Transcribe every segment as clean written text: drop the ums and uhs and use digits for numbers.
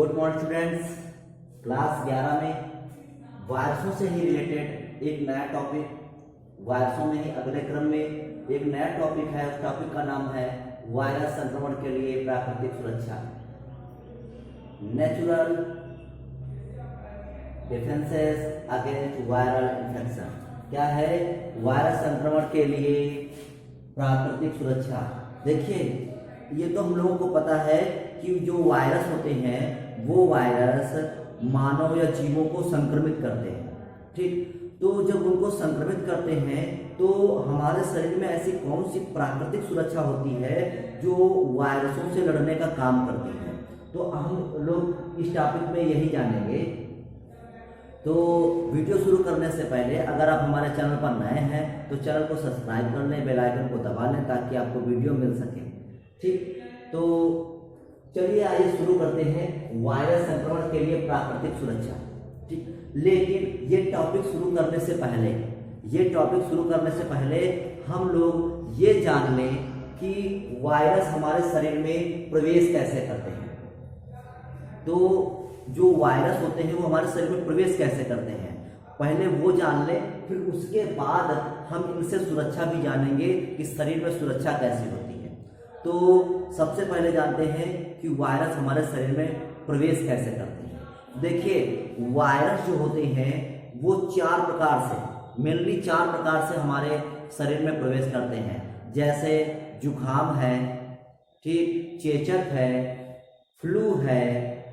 Good morning students. Class 11 में वायरसों से ही related एक नया टॉपिक, वायरसों में ही अगले क्रम में एक नया टॉपिक है। उस टॉपिक का नाम है वायरस संक्रमण के लिए प्राकृतिक सुरक्षा, natural defences against viral infection. क्या है? वायरस संक्रमण के लिए प्राकृतिक सुरक्षा। देखिए, ये तो हम लोगों को पता है कि जो वायरस होते हैं वो वायरस मानव या जीवों को संक्रमित करते हैं। ठीक, तो जब उनको संक्रमित करते हैं तो हमारे शरीर में ऐसी कौन सी प्राकृतिक सुरक्षा होती है जो वायरसों से लड़ने का काम करती है। तो हम लोग इस टॉपिक में यही जानेंगे। तो वीडियो शुरू करने से पहले अगर आप हमारे चैनल पर नए हैं तो चैनल को सब्सक्राइब कर लें, बेल आइकन को दबा लें ताकि आपको वीडियो मिल सके। ठीक, तो चलिए आइए शुरू करते हैं वायरस संक्रमण के लिए प्राकृतिक सुरक्षा। ठीक, लेकिन ये टॉपिक शुरू करने से पहले हम लोग ये जान लें कि वायरस हमारे शरीर में प्रवेश कैसे करते हैं। तो जो वायरस होते हैं वो हमारे शरीर में प्रवेश कैसे करते हैं, पहले वो जान लें, फिर उसके बाद हम इनसे सुरक्षा भी जानेंगे कि शरीर में सुरक्षा कैसी होती है। तो सबसे पहले जानते हैं कि वायरस हमारे शरीर में प्रवेश कैसे करते हैं। देखिए, वायरस जो होते हैं वो चार प्रकार से हमारे शरीर में प्रवेश करते हैं। जैसे जुखाम है, ठीक, चेचक है, फ्लू है,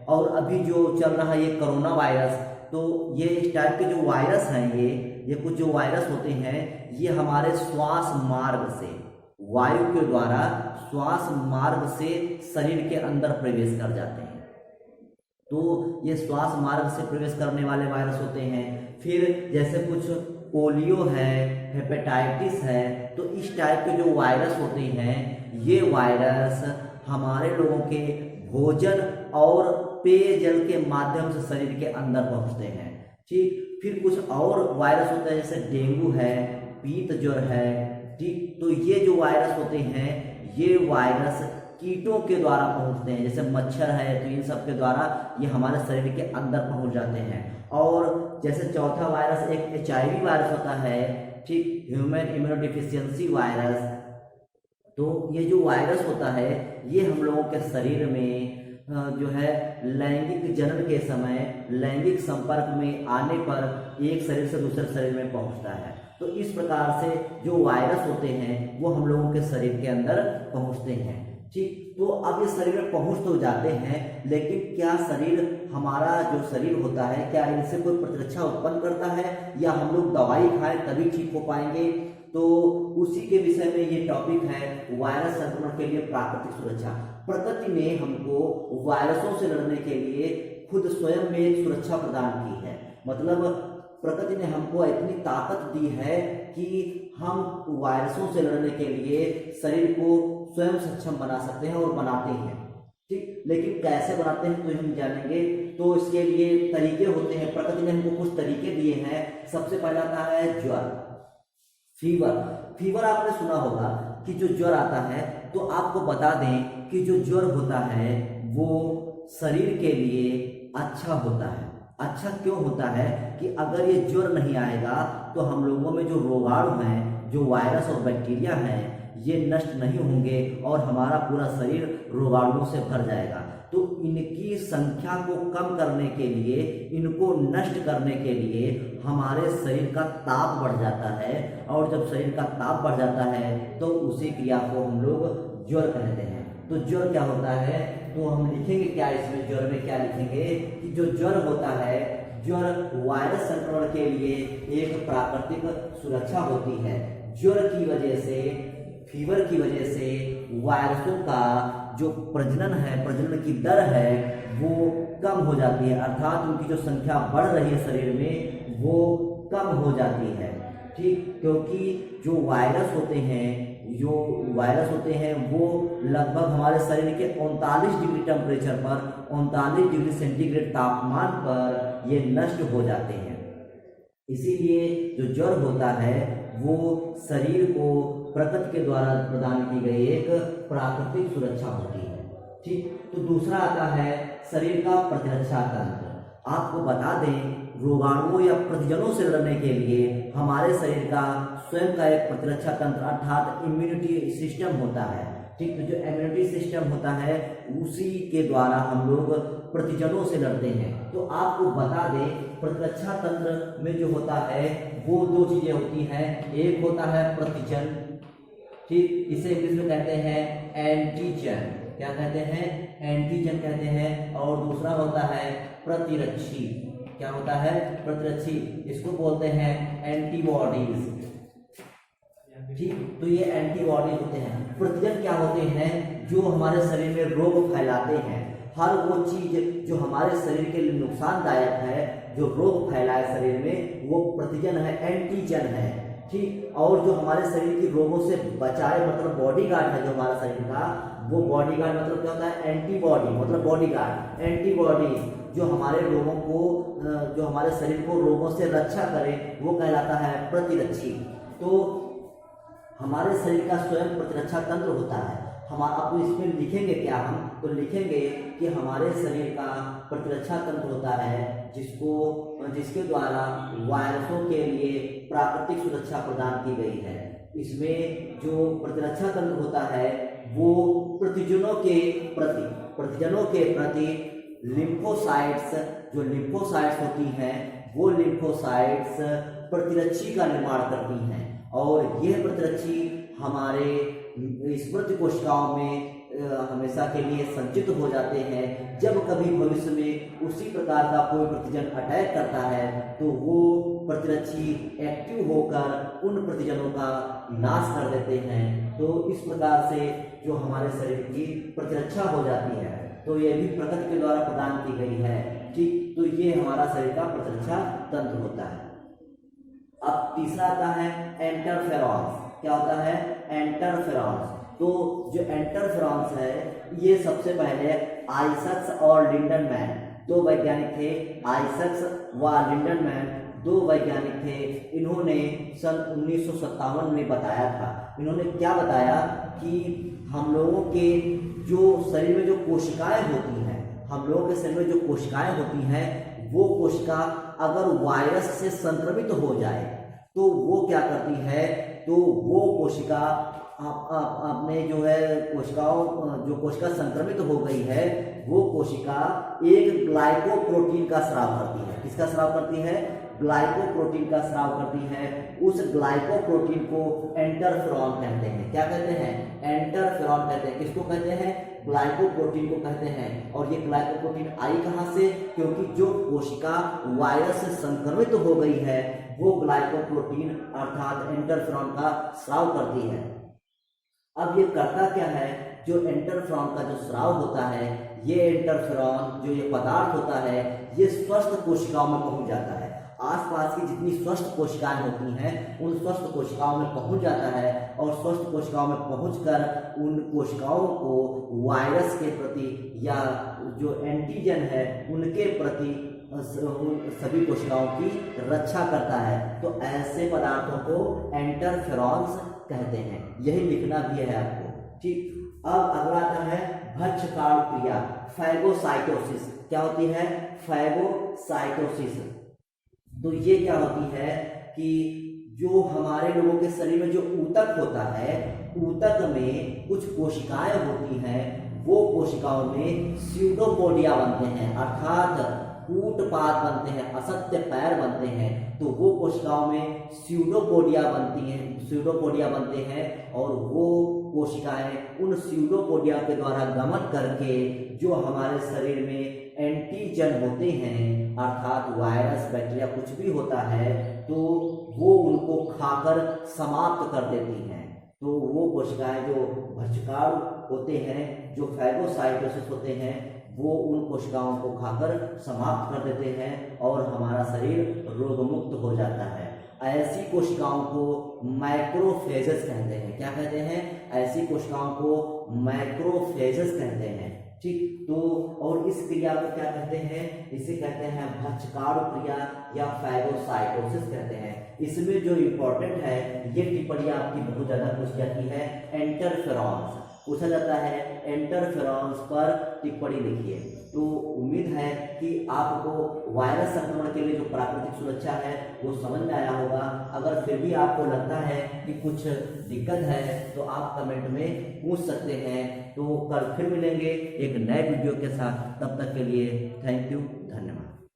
और अभी जो चल रहा है ये कोरोना वायरस। तो ये इस टाइप के जो वायरस हैं, ये कुछ जो वायरस होते हैं ये हमारे श्वास मार्ग से, वायु के द्वारा श्वास मार्ग से शरीर के अंदर प्रवेश कर जाते हैं। तो ये श्वास मार्ग से प्रवेश करने वाले वायरस होते हैं। फिर जैसे कुछ पोलियो है, हेपेटाइटिस है, तो इस टाइप के जो वायरस होते हैं ये वायरस हमारे लोगों के भोजन और पेयजल के माध्यम से शरीर के अंदर पहुंचते हैं। ठीक, फिर कुछ और वायरस होते हैं जैसे डेंगू है, पीत ज्वर है। ठीक, तो ये जो वायरस होते हैं ये वायरस कीटों के द्वारा पहुंचते हैं, जैसे मच्छर है, तो इन सब के द्वारा ये हमारे शरीर के अंदर पहुंच जाते हैं। और जैसे चौथा वायरस एक HIV वायरस होता है, ठीक, ह्यूमन इम्यूनोडिफिशियंसी वायरस। तो ये जो वायरस होता है ये हम लोगों के शरीर में जो है लैंगिक जनन के समय लैंगिक संपर्क में आने पर एक शरीर से दूसरे शरीर में पहुंचता है। तो इस प्रकार से जो वायरस होते हैं वो हम लोगों के शरीर के अंदर पहुंचते हैं। ठीक, तो अब ये शरीर में पहुंच तो जाते हैं, लेकिन क्या हमारा जो शरीर होता है क्या इनसे कोई प्रतिरक्षा उत्पन्न करता है या हम लोग दवाई खाएं तभी ठीक हो पाएंगे? तो उसी के विषय में ये टॉपिक है वायरस संक्रमण के लिए प्राकृतिक सुरक्षा। प्रकृति ने हमको वायरसों से लड़ने के लिए खुद स्वयं में एक सुरक्षा प्रदान की है। मतलब प्रकृति ने हमको इतनी ताकत दी है कि हम वायरसों से लड़ने के लिए शरीर को स्वयं सक्षम बना सकते हैं और बनाते हैं। ठीक, लेकिन कैसे बनाते हैं तो हम जानेंगे। तो इसके लिए तरीके होते हैं, प्रकृति ने हमको कुछ तरीके दिए हैं। सबसे पहला आता है ज्वर, फीवर आपने सुना होगा कि जो ज्वर आता है, तो आपको बता दें कि जो ज्वर होता है वो शरीर के लिए अच्छा होता है। अच्छा क्यों होता है कि अगर ये ज्वर नहीं आएगा तो हम लोगों में जो रोगाणु हैं, जो वायरस और बैक्टीरिया हैं, ये नष्ट नहीं होंगे और हमारा पूरा शरीर रोगाणुओं से भर जाएगा। तो इनकी संख्या को कम करने के लिए, इनको नष्ट करने के लिए हमारे शरीर का ताप बढ़ जाता है, और जब शरीर का ताप बढ़ जाता है तो उसी क्रिया को हम लोग ज्वर कहते हैं। तो ज्वर क्या होता है, तो हम लिखेंगे क्या इसमें, ज्वर में क्या लिखेंगे कि जो ज्वर होता है, ज्वर वायरस संक्रमण के लिए एक प्राकृतिक सुरक्षा होती है। ज्वर की वजह से, फीवर की वजह से वायरसों का जो प्रजनन की दर है वो कम हो जाती है, अर्थात उनकी जो संख्या बढ़ रही है शरीर में वो कम हो जाती है। ठीक, क्योंकि जो वायरस होते हैं वो लगभग हमारे शरीर के 39 डिग्री टेम्परेचर पर, 39 डिग्री सेंटीग्रेड तापमान पर ये नष्ट हो जाते हैं। इसीलिए जो ज्वर होता है वो शरीर को प्रकृति के द्वारा प्रदान की गई एक प्राकृतिक सुरक्षा होती है। ठीक। तो दूसरा आता है शरीर का प्रतिरक्षा तंत्र। आपको बता दें, रोगाणुओं या प्रतिजनों से लड़ने के लिए हमारे शरीर का स्वयं का एक प्रतिरक्षा तंत्र अर्थात इम्यूनिटी सिस्टम होता है। ठीक। तो जो इम्यूनिटी सिस्टम होता है उसी के द्वारा हम लोग प्रतिजनों से लड़ते हैं। तो आपको बता दें, प्रतिरक्षा तंत्र में जो होता है वो दो चीजें होती हैं। एक होता है प्रतिजन, ठीक, इसे इंग्लिश में कहते हैं एंटीजन। क्या कहते हैं? एंटीजन कहते हैं। और दूसरा होता है प्रतिरक्षी। क्या होता है? प्रतिरक्षी। इसको बोलते हैं एंटीबॉडीज। ठीक। तो ये एंटीबॉडीज होते हैं। प्रतिजन क्या होते हैं? जो हमारे शरीर में रोग फैलाते हैं। हर वो चीज जो हमारे शरीर के लिए नुकसानदायक है, जो रोग फैलाए शरीर में, वो प्रतिजन है, एंटीजन है। ठीक। और जो हमारे शरीर की रोगों से बचाए, मतलब बॉडीगार्ड है जो हमारा शरीर का, वो बॉडीगार्ड मतलब क्या होता है? एंटीबॉडी मतलब बॉडीगार्ड। एंटीबॉडी जो हमारे रोगों को, जो हमारे शरीर को रोगों से रक्षा करे, वो कहलाता है प्रतिरक्षी। तो हमारे शरीर का स्वयं प्रतिरक्षा तंत्र होता है। हम आपको इसमें लिखेंगे क्या? हम तो लिखेंगे कि हमारे शरीर का प्रतिरक्षा तंत्र होता है जिसके द्वारा वायरसों के लिए प्राकृतिक सुरक्षा प्रदान की गई है। इसमें जो प्रतिरक्षा तंत्र होता है वो प्रतिजनों के प्रति लिम्फोसाइट्स, जो लिम्फोसाइट्स होती हैं वो लिम्फोसाइट्स प्रतिरक्षी का निर्माण करती हैं। और यह प्रतिरक्षी हमारे स्मृति कोशिकाओं में हमेशा के लिए संचित हो जाते हैं। जब कभी भविष्य में उसी प्रकार का कोई प्रतिजन अटैक करता है तो वो प्रतिरक्षी एक्टिव होकर उन प्रतिजनों का नाश कर देते हैं। तो इस प्रकार से जो हमारे शरीर की प्रतिरक्षा हो जाती है, तो ये भी प्रकृति के द्वारा प्रदान की गई है। ठीक। तो ये हमारा शरीर का प्रतिरक्षा तंत्र होता है। अब तीसरा आता है इंटरफेरॉन्स। क्या होता है? इंटरफेरॉन्स। तो जो इंटरफेरॉन्स है, ये सबसे पहले आइजैक्स और लिंडनमैन दो वैज्ञानिक थे। आइजैक्स व लिंडनमैन दो वैज्ञानिक थे। इन्होंने सन 1957 में बताया था। इन्होंने क्या बताया कि हम लोगों के जो शरीर में जो कोशिकाएं होती हैं, हम लोगों के शरीर में जो कोशिकाएं होती हैं, वो कोशिका अगर वायरस से संक्रमित हो जाए तो वो क्या करती है? तो वो कोशिका आपने जो है जो कोशिका संक्रमित हो गई है, वो कोशिका एक ग्लाइकोप्रोटीन का स्राव करती है। किसका स्राव करती है? ग्लाइकोप्रोटीन का स्राव करती है। उस ग्लाइकोप्रोटीन को इंटरफेरॉन कहते हैं। क्या कहते हैं? इंटरफेरॉन कहते हैं। किसको कहते हैं? ग्लाइकोप्रोटीन को कहते हैं। और ये ग्लाइकोप्रोटीन आई कहां से? क्योंकि जो कोशिका वायरस से संक्रमित हो गई है वो ग्लाइकोप्रोटीन अर्थात इंटरफेरॉन का स्राव करती है। अब ये करता क्या है? जो इंटरफेरॉन का जो स्राव होता है, ये इंटरफेरॉन जो ये पदार्थ होता है, ये स्वस्थ कोशिकाओं में पहुंच जाता है। आसपास की जितनी स्वस्थ कोशिकाएं होती हैं उन स्वस्थ कोशिकाओं में पहुंच जाता है। और स्वस्थ कोशिकाओं में पहुंचकर उन कोशिकाओं को वायरस के प्रति या जो एंटीजन है उनके प्रति उन सभी कोशिकाओं की रक्षा करता है। तो ऐसे पदार्थों को इंटरफेरॉन्स कहते हैं। यही लिखना भी है आपको। ठीक। अब अगला आता है भक्षकाल क्रिया, फैगोसाइटोसिस। क्या होती है? फैगोसाइटोसिस। तो ये क्या होती है कि जो हमारे लोगों के शरीर में जो ऊतक होता है, ऊतक में कुछ कोशिकाएं होती हैं, वो कोशिकाओं में स्यूडोपोडिया बनते हैं अर्थात कूटपाद बनते हैं, असत्य पैर बनते हैं। तो वो कोशिकाओं में स्यूडोपोडिया बनते हैं और वो कोशिकाएं उन स्यूडोपोडिया के द्वारा गमन करके जो हमारे शरीर में एंटीजन होते हैं अर्थात वायरस, बैक्टीरिया कुछ भी होता है, तो वो उनको खाकर समाप्त कर देती हैं। तो वो कोशिकाएं जो भक्षकाल होते हैं, जो फैगोसाइटोसिस होते हैं, वो उन कोशिकाओं को खाकर समाप्त कर देते हैं और हमारा शरीर रोगमुक्त हो जाता है। ऐसी कोशिकाओं को मैक्रोफेजेस कहते हैं। क्या कहते हैं? ऐसी कोशिकाओं को मैक्रोफेजेस कहते हैं। ठीक। तो और इस क्रिया को क्या कहते हैं? इसे कहते हैं भक्षकाल क्रिया या फैगोसाइटोसिस कहते हैं। इसमें जो इम्पोर्टेंट है, ये टिप्पणी आपकी बहुत ज्यादा पूछ जाती है, इंटरफेरॉन्स। पूछा जाता है इंटरफेरेंस पर टिप्पणी लिखिए। तो उम्मीद है कि आपको वायरस संक्रमण के लिए जो प्राकृतिक सुरक्षा है वो समझ में आया होगा। अगर फिर भी आपको लगता है कि कुछ दिक्कत है तो आप कमेंट में पूछ सकते हैं। तो कल फिर मिलेंगे एक नए वीडियो के साथ, तब तक के लिए थैंक यू, धन्यवाद।